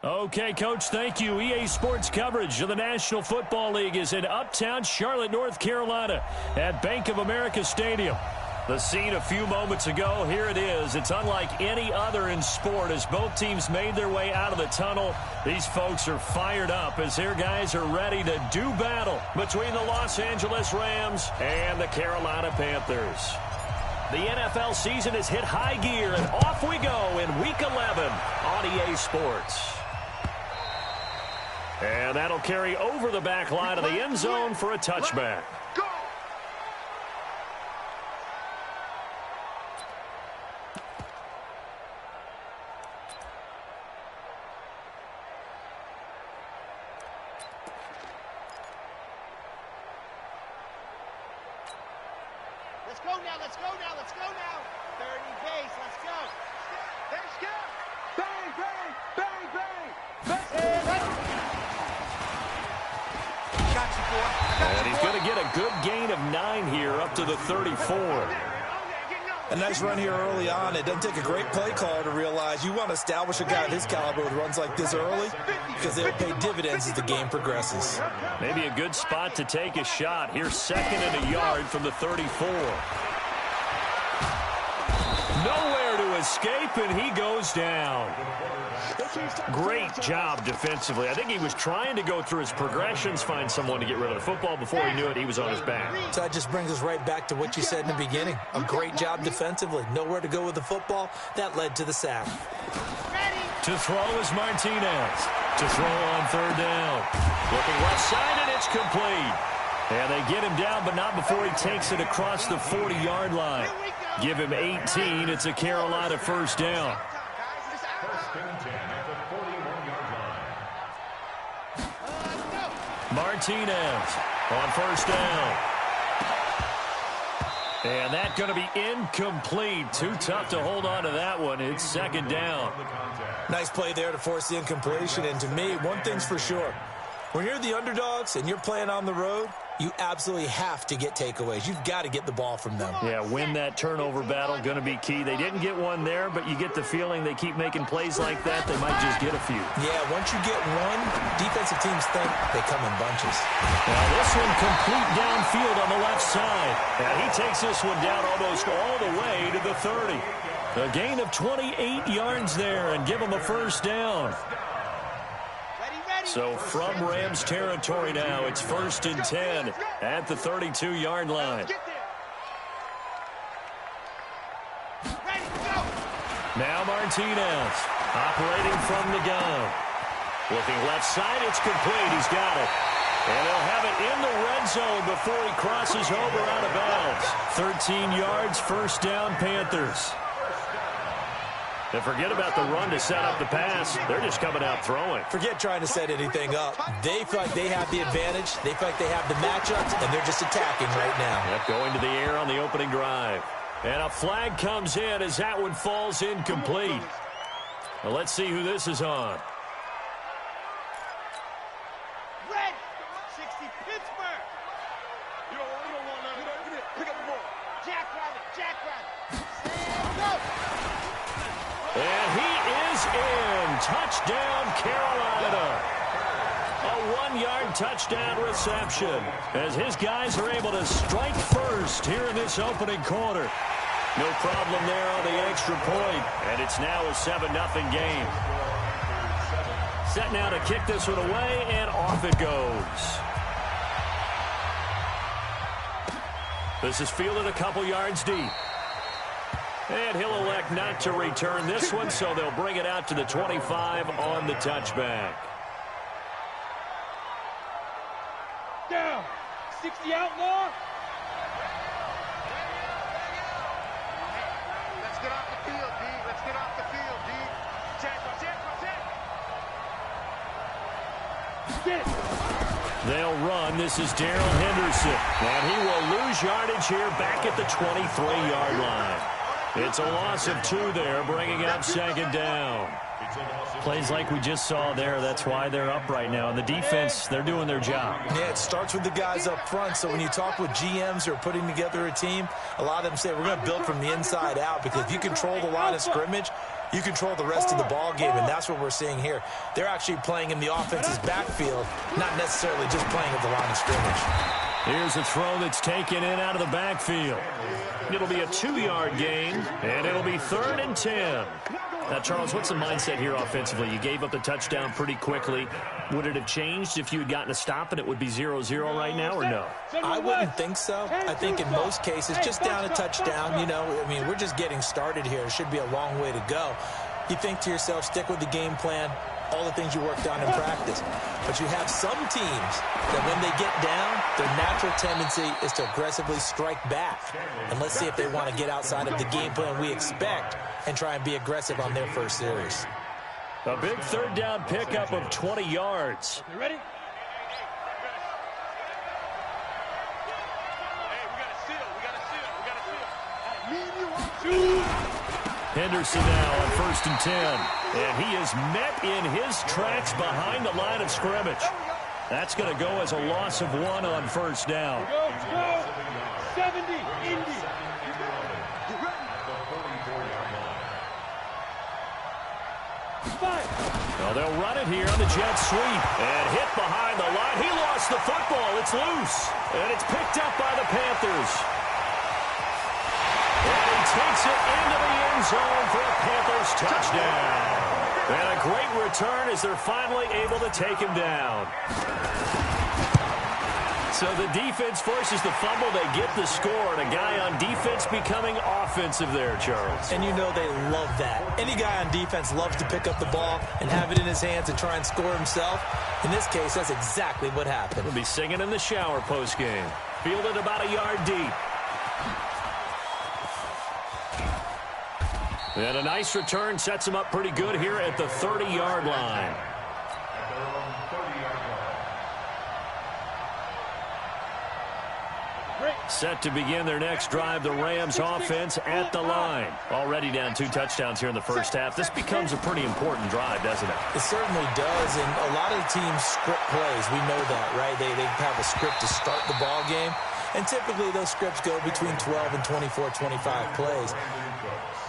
Okay, Coach, thank you. EA Sports coverage of the National Football League is in uptown Charlotte, North Carolina at Bank of America Stadium. The scene a few moments ago, here it is. It's unlike any other in sport as both teams made their way out of the tunnel. These folks are fired up as their guys are ready to do battle between the Los Angeles Rams and the Carolina Panthers. The NFL season has hit high gear, and off we go in Week 11 on EA Sports. And that'll carry over the back line of the end zone for a touchback. Let's go now, let's go now, let's go now. 30 pace, let's go. Let's go. Bang, bang, bang, bang. Got you, boy. And he's going to get a good gain of 9 here up to the 34. A nice run here early on. It doesn't take a great play caller to realize you want to establish a guy of his caliber with runs like this early because they'll pay dividends as the game progresses. Maybe a good spot to take a shot. Here's 2nd and a yard from the 34. Nowhere to escape, and he goes down. Great job defensively. I think he was trying to go through his progressions, find someone to get rid of the football. Before he knew it, he was on his back. So that just brings us right back to what you said in the beginning. A great job defensively. Nowhere to go with the football. That led to the sack. To throw is Martinez. To throw on 3rd down. Looking left side, and it's complete. And they get him down, but not before he takes it across the 40-yard line. Give him 18. It's a Carolina first down. Martinez on 1st down. And that's going to be incomplete. Too tough to hold on to that one. It's 2nd down. Nice play there to force the incompletion. And to me, one thing's for sure. When you're the underdogs and you're playing on the road, you absolutely have to get takeaways. You've got to get the ball from them. Yeah, win that turnover battle, going to be key. They didn't get one there, but you get the feeling they keep making plays like that, they might just get a few. Yeah, once you get one, defensive teams think they come in bunches. Now this one complete downfield on the left side. And he takes this one down almost all the way to the 30. A gain of 28 yards there and give him a first down. So from Rams territory now, it's 1st and 10 at the 32-yard line. Now Martinez operating from the gun. Looking left side, it's complete. He's got it. And they'll have it in the red zone before he crosses over out of bounds. 13 yards, first down, Panthers. And forget about the run to set up the pass. They're just coming out throwing. Forget trying to set anything up. They feel like they have the advantage. They feel like they have the matchups, and they're just attacking right now. Yep, going to the air on the opening drive. And a flag comes in as that one falls incomplete. Well, let's see who this is on. Red, 60 Pittsburgh. You don't want that. Pick up the ball. Jackrabbit. Stand up. And he is in. Touchdown, Carolina. A 1-yard touchdown reception as his guys are able to strike first here in this opening quarter. No problem there on the extra point, and it's now a 7-0 game. Set now to kick this one away, and off it goes. This is fielded a couple yards deep. And he'll elect not to return this one, so they'll bring it out to the 25 on the touchback. Down. 60 outlaw. Let's get off the field, D. Let's get off the field, D. They'll run. This is Darrell Henderson. And he will lose yardage here back at the 23-yard line. It's a loss of 2 there, bringing up second down. Plays like we just saw there, that's why they're up right now. And the defense, they're doing their job. Yeah, it starts with the guys up front. So when you talk with GMs who are putting together a team, a lot of them say we're going to build from the inside out, because if you control the line of scrimmage, you control the rest of the ball game, and that's what we're seeing here. They're actually playing in the offense's backfield, not necessarily just playing at the line of scrimmage. Here's a throw that's taken in out of the backfield. It'll be a 2-yard gain, and it'll be 3rd and 10. Now, Charles, what's the mindset here offensively? You gave up the touchdown pretty quickly. Would it have changed if you had gotten a stop and it would be 0-0 right now, or no? I wouldn't think so. I think in most cases, just down a touchdown, you know, I mean, we're just getting started here. It should be a long way to go. You think to yourself, stick with the game plan, all the things you worked on in practice. But you have some teams that when they get down, their natural tendency is to aggressively strike back. And let's see if they want to get outside of the game plan we expect and try and be aggressive on their first series. A big 3rd down pickup of 20 yards. You ready? Henderson now on 1st and 10. And he is met in his tracks behind the line of scrimmage. That's going to go as a loss of 1 on 1st down. Go. 70, Indy. Well, they'll run it here on the jet sweep. And hit behind the line. He lost the football. It's loose. And it's picked up by the Panthers. And he takes it into the end zone for a Panthers touchdown. And a great return as they're finally able to take him down. So the defense forces the fumble. They get the score. And a guy on defense becoming offensive there, Charles. And you know they love that. Any guy on defense loves to pick up the ball and have it in his hands and try and score himself. In this case, that's exactly what happened. He'll be singing in the shower postgame. Fielded about a yard deep. And a nice return sets him up pretty good here at the 30-yard line. Set to begin their next drive, the Rams offense at the line. Already down 2 touchdowns here in the first half. This becomes a pretty important drive, doesn't it? It certainly does, and a lot of the teams script plays. We know that, right? They have a script to start the ball game, and typically those scripts go between 12 and 24, 25 plays.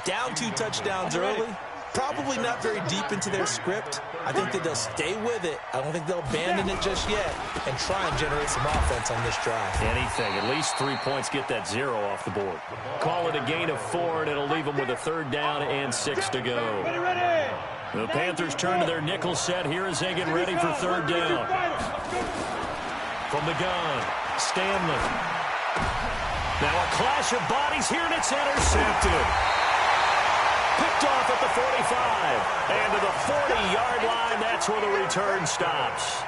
Down 2 touchdowns early, probably not very deep into their script. I think that they'll stay with it. I don't think they'll abandon it just yet and try and generate some offense on this drive. Anything. At least 3 points, get that 0 off the board. Call it a gain of 4, and it'll leave them with a 3rd down and 6 to go. The Panthers turn to their nickel set here as they get ready for 3rd down. From the gun, Stanley. Now a clash of bodies here, and it's intercepted. Picked off at the 45. And to the 40-yard line, that's where the return stops.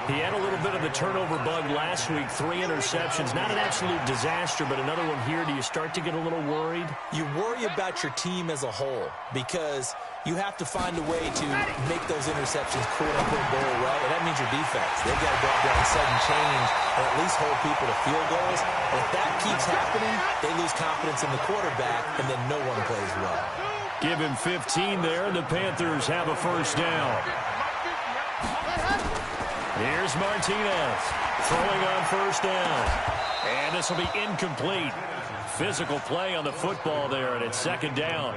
He had a little bit of the turnover bug last week. 3 interceptions. Not an absolute disaster, but another one here. Do you start to get a little worried? You worry about your team as a whole because you have to find a way to make those interceptions quote-unquote go away, and that means your defense. They've got to go out there and sudden change and at least hold people to field goals. And if that keeps happening, they lose confidence in the quarterback, and then no one plays well. Give him 15 there, and the Panthers have a 1st down. Here's Martinez throwing on 1st down. And this will be incomplete. Physical play on the football there, and it's 2nd down.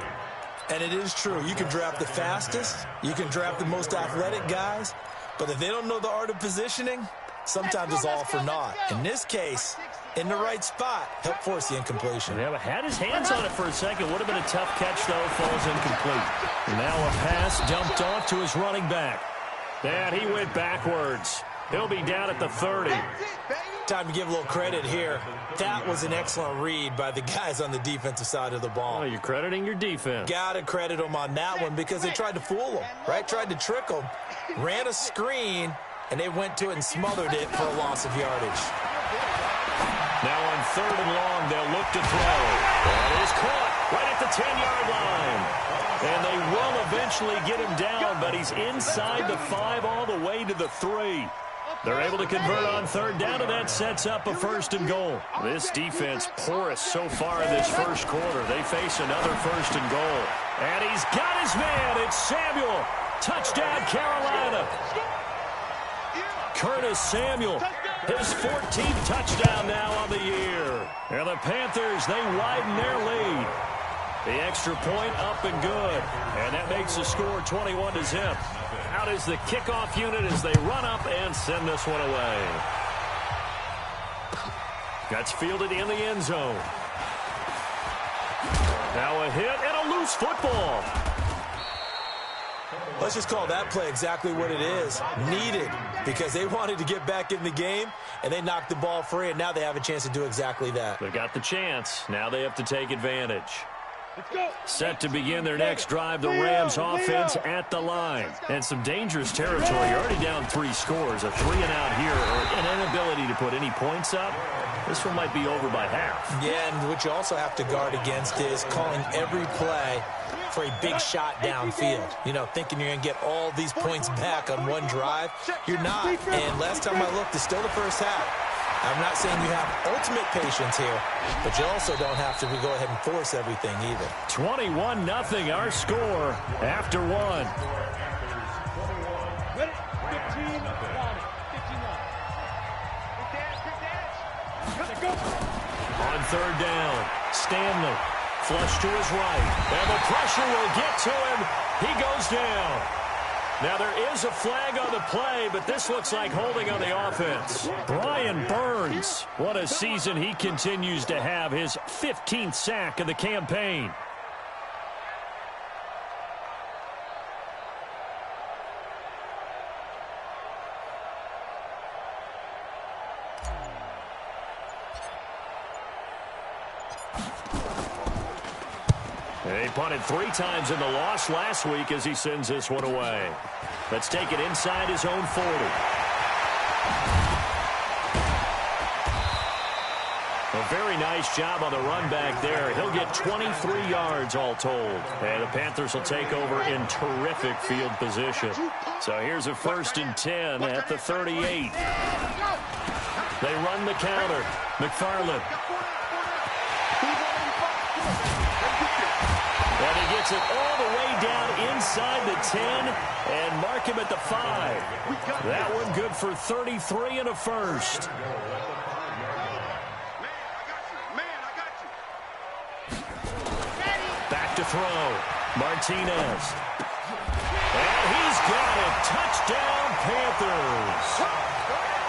And it is true. You can draft the fastest. You can draft the most athletic guys. But if they don't know the art of positioning, sometimes it's all for naught. In this case, in the right spot, help force the incompletion. Yeah, but had his hands on it for a second. Would have been a tough catch, though. Falls incomplete. And now a pass dumped off to his running back. And he went backwards. He'll be down at the 30. Time to give a little credit here. That was an excellent read by the guys on the defensive side of the ball. Oh, you're crediting your defense. Got to credit them on that one because they tried to fool them, right? Tried to trick them. Ran a screen, and they went to it and smothered it for a loss of yardage. Now on 3rd and long, they'll look to throw. That is caught right at the 10-yard line. And they will eventually get him down, but he's inside the 5 all the way to the 3. They're able to convert on third down, and that sets up a 1st and goal. This defense porous so far in this first quarter. They face another 1st and goal. And he's got his man. It's Samuel. Touchdown, Carolina. Curtis Samuel, his 14th touchdown now on the year. And the Panthers, they widen their lead. The extra point up and good. And that makes the score 21-0. Out is the kickoff unit as they run up and send this one away. That's fielded in the end zone. Now a hit and a loose football. Let's just call that play exactly what it is. Needed, because they wanted to get back in the game, and they knocked the ball free, and now they have a chance to do exactly that. They got the chance. Now they have to take advantage. Set to begin their next drive, the Rams offense at the line. And some dangerous territory. You're already down 3 scores. A 3-and-out here, or an inability to put any points up. This one might be over by half. Yeah, and what you also have to guard against is calling every play for a big shot downfield. You know, thinking you're going to get all these points back on one drive. You're not. And last time I looked, it's still the first half. I'm not saying you have ultimate patience here, but you also don't have to go ahead and force everything either. 21-0 our score after 1. Ready? 15 on it. 15 on. Go. On third down, Stanley, flush to his right, and the pressure will get to him. He goes down. Now, there is a flag on the play, but this looks like holding on the offense. Brian Burns, what a season he continues to have, his 15th sack of the campaign. He punted 3 times in the loss last week as he sends this one away. Let's take it inside his own 40. A very nice job on the run back there. He'll get 23 yards all told. And the Panthers will take over in terrific field position. So here's a 1st and 10 at the 38. They run the counter. McFarland. And he gets it all the way down inside the 10 and mark him at the 5. That one good for 33 and a 1st. Back to throw. Martinez. And he's got it. Touchdown, Panthers.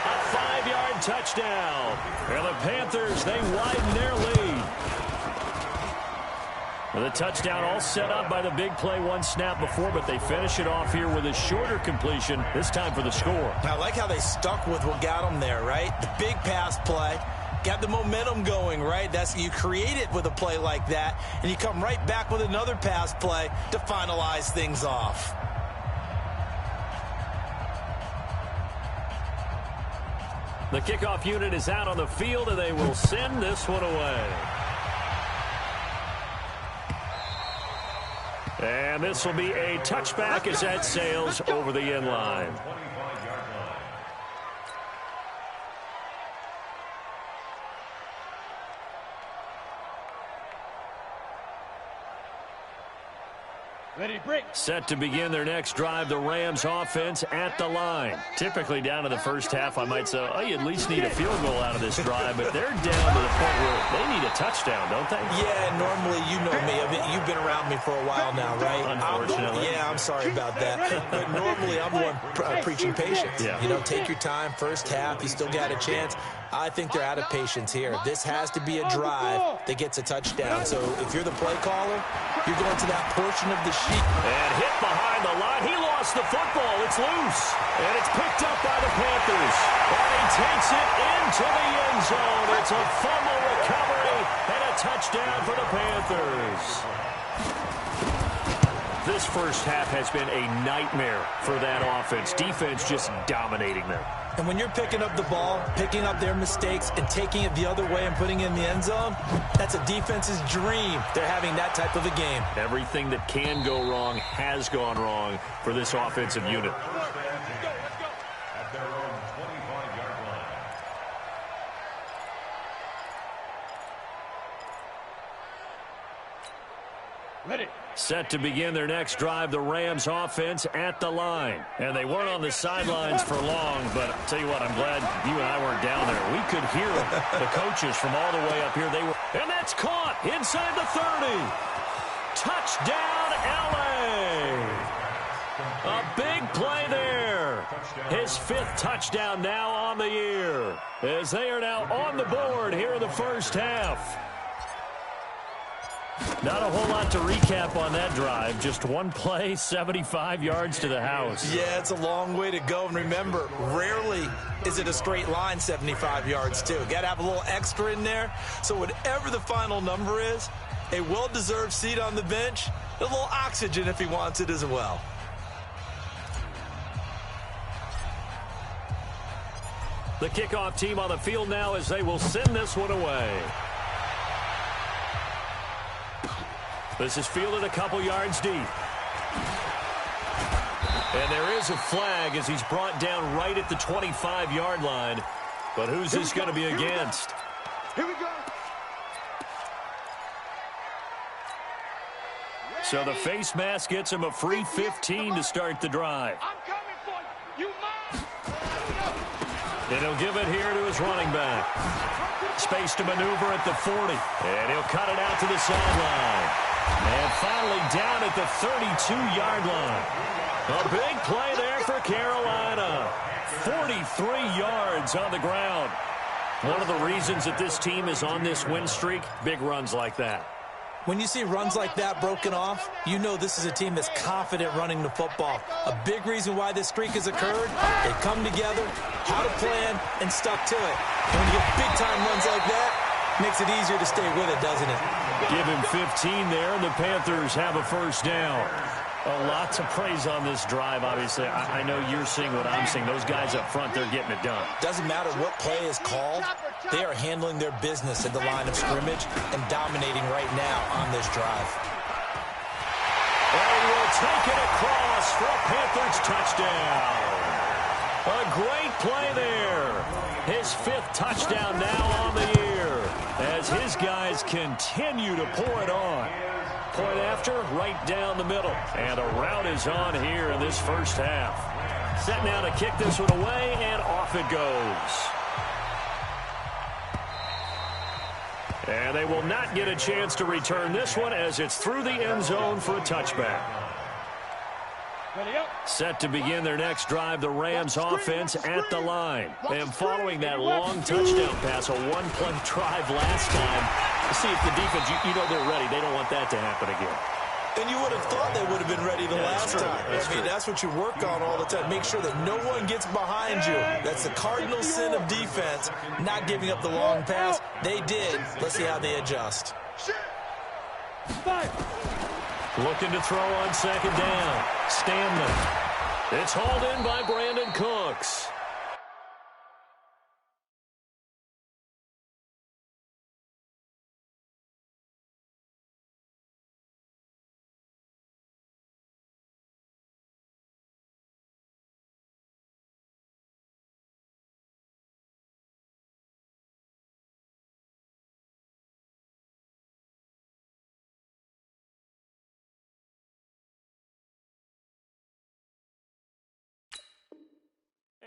A 5-yard touchdown. And the Panthers, they widen their lead. The touchdown all set up by the big play 1 snap before, but they finish it off here with a shorter completion, this time for the score. I like how they stuck with what got them there, right? The big pass play, got the momentum going, right? You create it with a play like that, and you come right back with another pass play to finalize things off. The kickoff unit is out on the field, and they will send this one away. And this will be a touchback as that sails over the end line. Ready, break. Set to begin their next drive, the Rams offense at the line. Typically down in the first half, I might say, oh, you at least need a field goal out of this drive, but they're down to the point where they need a touchdown, don't they? Yeah, normally, you know me. I mean, you've been around me for a while now, right? Unfortunately. I'm sorry about that. But normally, I'm the one preaching patience. Yeah. You know, take your time, first half, you still got a chance. I think they're out of patience here. This has to be a drive that gets a touchdown. So if you're the play caller, you're going to that portion of the sheet. And hit behind the line. He lost the football. It's loose. And it's picked up by the Panthers. And he takes it into the end zone. It's a fumble recovery and a touchdown for the Panthers. This first half has been a nightmare for that offense. Defense just dominating them. And when you're picking up the ball, picking up their mistakes, and taking it the other way and putting it in the end zone, that's a defense's dream. They're having that type of a game. Everything that can go wrong has gone wrong for this offensive unit. At their own Set to begin their next drive, the Rams offense at the line. And they weren't on the sidelines for long, but I'll tell you what, I'm glad you and I weren't down there. We could hear the coaches from all the way up here. And that's caught inside the 30. Touchdown, L.A. A big play there. His 5th touchdown now on the year, as they are now on the board here in the first half. Not a whole lot to recap on that drive. Just one play, 75 yards to the house. Yeah, it's a long way to go. And remember, rarely is it a straight line 75 yards, too. Got to have a little extra in there. So whatever the final number is, a well-deserved seat on the bench, a little oxygen if he wants it as well. The kickoff team on the field now as they will send this one away. This is fielded a couple yards deep. And there is a flag as he's brought down right at the 25-yard line. But who's this going to be against? Here we go. So the face mask gets him a free 15 to start the drive. I'm coming for you. You mine. And he'll give it here to his running back. Space to maneuver at the 40. And he'll cut it out to the sideline. And finally down at the 32-yard line. A big play there for Carolina. 43 yards on the ground. One of the reasons that this team is on this win streak, big runs like that. When you see runs like that broken off, you know this is a team that's confident running the football. A big reason why this streak has occurred, they come together, had a plan, and stuck to it. And when you get big-time runs like that, makes it easier to stay with it, doesn't it? Give him 15 there, and the Panthers have a first down. A lot to praise on this drive, obviously. I know you're seeing what I'm seeing. Those guys up front, they're getting it done. Doesn't matter what play is called. They are handling their business at the line of scrimmage and dominating right now on this drive. And he will take it across for a Panthers touchdown. A great play there. His 5th touchdown now on the year as his guys continue to pour it on. Point after, right down the middle. And a rout is on here in this first half. Set now to kick this one away, and off it goes. And they will not get a chance to return this one as it's through the end zone for a touchback. Set to begin their next drive, the Rams offense at the line. And following that long touchdown pass, a one-play drive last time, see if the defense, you know they're ready. They don't want that to happen again. And you would have thought they would have been ready the last time. I mean, that's what you work on all the time. Make sure that no one gets behind you. That's the cardinal sin of defense, not giving up the long pass. They did. Let's see how they adjust. Looking to throw on second down. Stanley. It's hauled in by Brandon Cooks.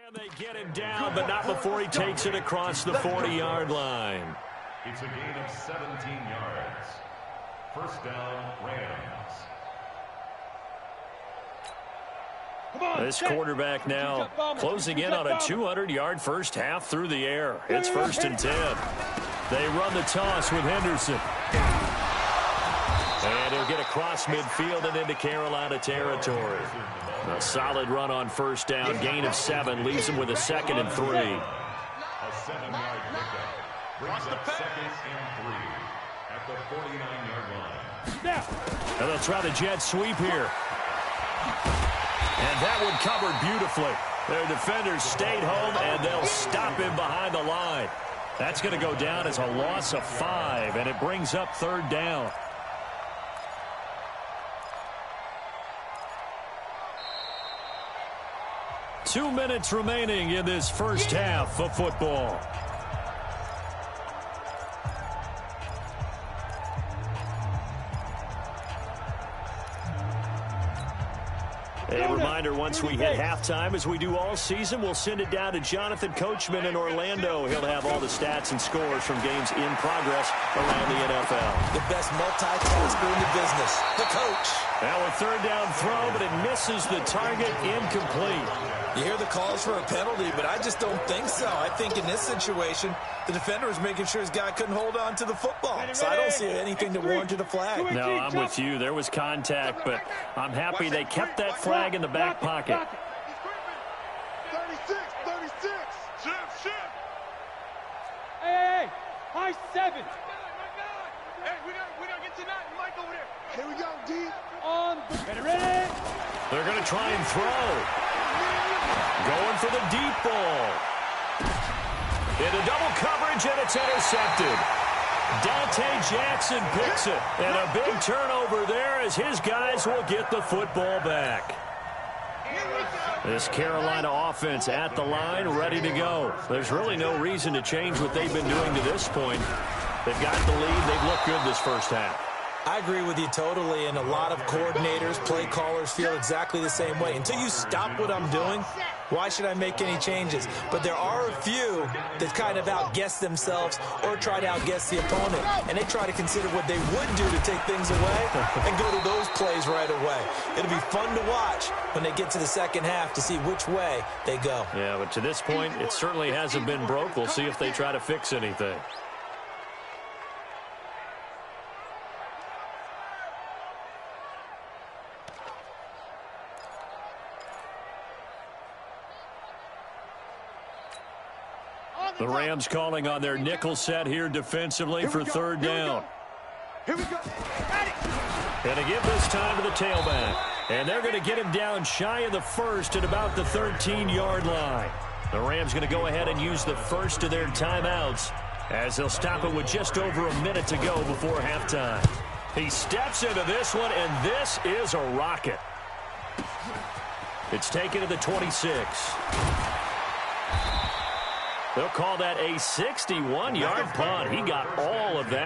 And they get him down, but not before he takes it across the 40-yard line. It's a gain of 17 yards. First down, Rams. This quarterback now closing in on a 200-yard first half through the air. It's 1st and 10. They run the toss with Henderson. And he'll get across midfield and into Carolina territory. A solid run on first down, gain of 7, leaves him with a 2nd and 3. A 7-yard pickup brings up 2nd and 3 at the 49-yard line. And they'll try the jet sweep here. And that one covered beautifully. Their defenders stayed home, and they'll stop him behind the line. That's going to go down as a loss of 5, and it brings up 3rd down. Two minutes remaining in this first half of football. A reminder, once we hit halftime, as we do all season, we'll send it down to Jonathan Coachman in Orlando. He'll have all the stats and scores from games in progress around the NFL. The best multitasker in the business, the coach. Now a third down throw, but it misses the target, incomplete. You hear the calls for a penalty, but I just don't think so. I think in this situation, the defender was making sure his guy couldn't hold on to the football. So I don't see anything that warranted a flag. No, I'm with you. There was contact, but I'm happy they kept that flag in the back pocket. 36, 36. Shift. Hey, high 7. Hey, we gotta get to that. Mike over there. Here we go, D. On. Ready. They're going to try and throw. Going for the deep ball. Into double coverage, and it's intercepted. Dante Jackson picks it. And a big turnover there as his guys will get the football back. This Carolina offense at the line, ready to go. There's really no reason to change what they've been doing to this point. They've got the lead. They've looked good this first half. I agree with you totally, and a lot of coordinators, play callers feel exactly the same way. Until you stop what I'm doing, why should I make any changes? But there are a few that kind of outguess themselves or try to outguess the opponent, and they try to consider what they would do to take things away and go to those plays right away. It'll be fun to watch when they get to the second half to see which way they go. Yeah, but to this point, it certainly hasn't been broke. We'll see if they try to fix anything. The Rams calling on their nickel set here defensively for third down. Here we go. And to give this time to the tailback. And they're going to get him down shy of the first at about the 13-yard line. The Rams going to go ahead and use the first of their timeouts as they'll stop it with just over a minute to go before halftime. He steps into this one, and this is a rocket. It's taken to the 26. They'll call that a 61-yard punt. He got all of that